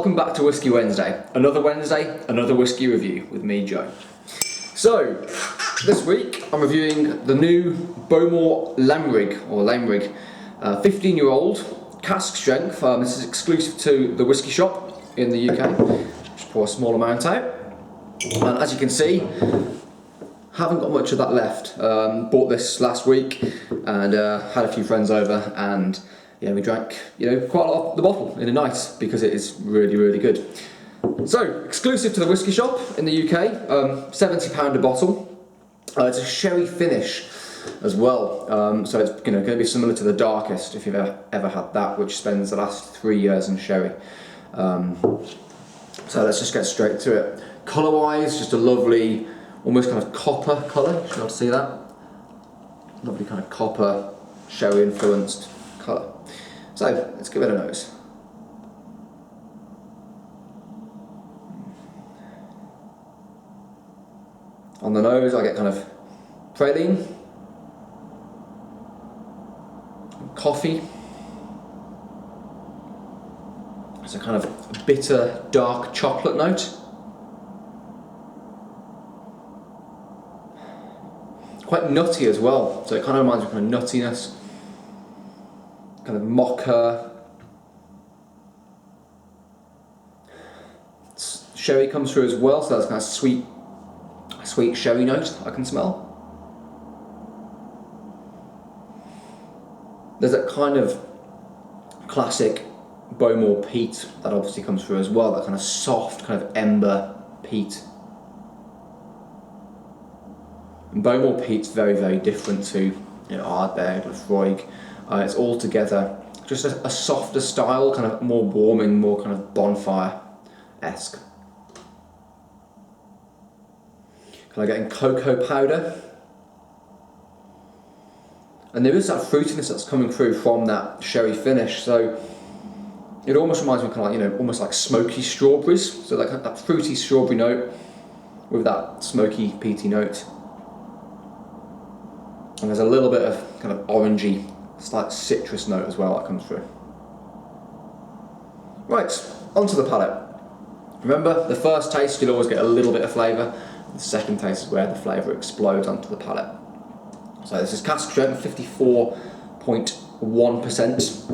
Welcome back to Whisky Wednesday. Another Wednesday, another whisky review with me, Joe. So, this week I'm reviewing the new Bowmore Laimrig, 15-year-old cask strength. This is exclusive to the whisky shop in the UK. Just pour a small amount out. And as you can see, haven't got much of that left. Bought this last week and had a few friends over, and yeah, we drank quite a lot of the bottle in a night because it is really, really good. So, exclusive to the whisky shop in the UK, £70 a bottle. It's a sherry finish as well, so it's going to be similar to the Darkest if you've ever had that, which spends the last 3 years in sherry. So let's just get straight to it. Colour-wise, just a lovely, almost kind of copper colour. You should be able to see that. Lovely kind of copper, sherry-influenced colour. So let's give it a nose. On the nose, I get kind of praline, coffee. It's a kind of bitter, dark chocolate note. Quite nutty as well, so it kind of reminds me of kind of nuttiness, kind of mocha. Sherry comes through as well, so that's kind of sweet sherry note I can smell. There's that kind of classic Bowmore peat that obviously comes through as well, that kind of soft, kind of ember peat. And Bowmore peat's very, very different to Ardbeg, Laimrig. It's altogether just a softer style, kind of more warming, more kind of bonfire-esque. Kind of getting cocoa powder. And there is that fruitiness that's coming through from that sherry finish, so it almost reminds me kind of almost like smoky strawberries. So like that fruity strawberry note with that smoky peaty note. And there's a little bit of kind of orangey, slight citrus note as well that comes through. Right, onto the palate. Remember, the first taste you'll always get a little bit of flavour. The second taste is where the flavour explodes onto the palate. So this is cask strength, 54.1%.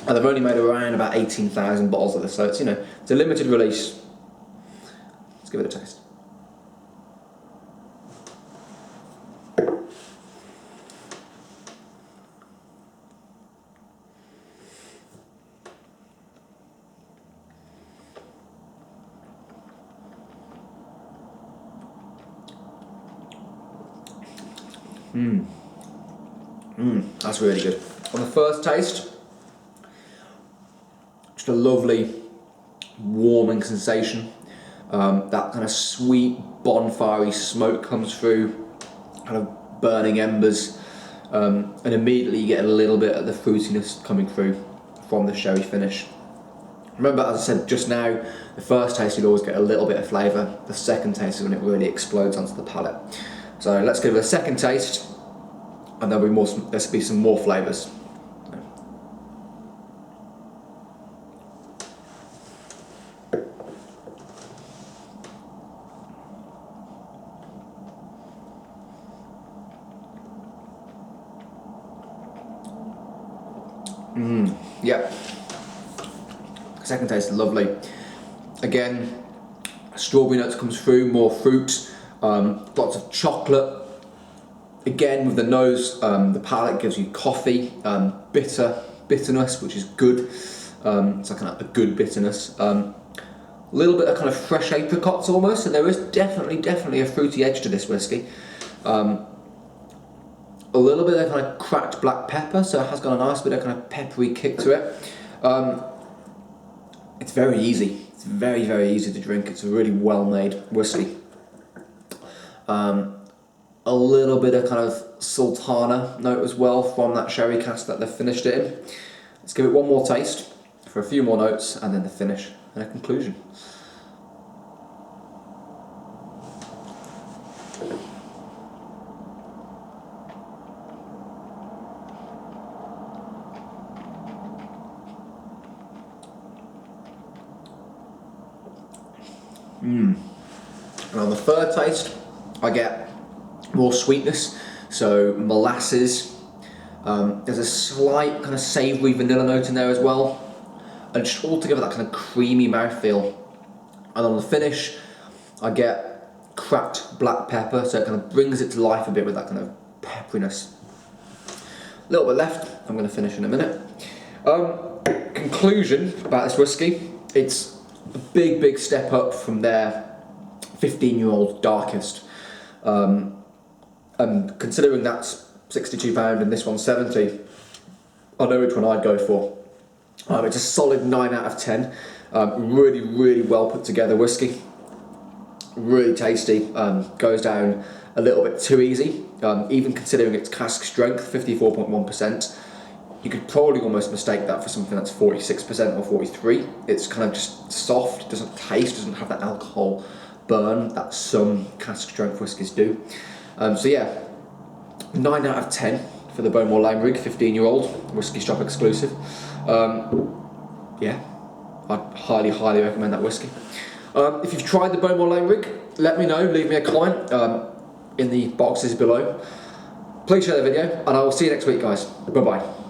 And they've only made around about 18,000 bottles of this, so it's it's a limited release. Let's give it a taste. That's really good. On the first taste, just a lovely warming sensation. That kind of sweet bonfire-y smoke comes through, kind of burning embers, and immediately you get a little bit of the fruitiness coming through from the sherry finish. Remember, as I said just now, the first taste you'll always get a little bit of flavour. The second taste is when it really explodes onto the palate. So let's give it a second taste, and there'll be some more flavours. Yeah. Second taste is lovely. Again, strawberry notes comes through, more fruit, lots of chocolate. Again, with the nose, the palate gives you coffee, bitterness, which is good. It's like kind of a good bitterness. A little bit of kind of fresh apricots almost, so there is definitely a fruity edge to this whiskey. A little bit of kind of cracked black pepper, so it has got a nice bit of kind of peppery kick to it. It's very easy. It's very, very easy to drink. It's a really well-made whiskey. A little bit of kind of sultana note as well from that sherry cask that they've finished it in. Let's give it one more taste for a few more notes, and then the finish and a conclusion. And on the third taste, I get more sweetness, so molasses. There's a slight kind of savoury vanilla note in there as well, and just altogether that kind of creamy mouthfeel. And on the finish, I get cracked black pepper, so it kind of brings it to life a bit with that kind of pepperiness. A little bit left, I'm going to finish in a minute. Conclusion about this whiskey, it's a big step up from their 15-year-old darkest. And considering that's £62 and this one's 70, I know which one I'd go for. It's a solid 9 out of 10. Really well put together whiskey. Really tasty. Goes down a little bit too easy. Even considering its cask strength, 54.1%, you could probably almost mistake that for something that's 46% or 43%. It's kind of just soft, doesn't taste, doesn't have that alcohol burn that some cask strength whiskies do. So yeah, 9 out of 10 for the Bowmore Laimrig 15-year-old Whisky Shop exclusive. Yeah, I'd highly recommend that whiskey. If you've tried the Bowmore Laimrig, let me know, leave me a comment in the boxes below. Please share the video, and I will see you next week, guys. Bye bye.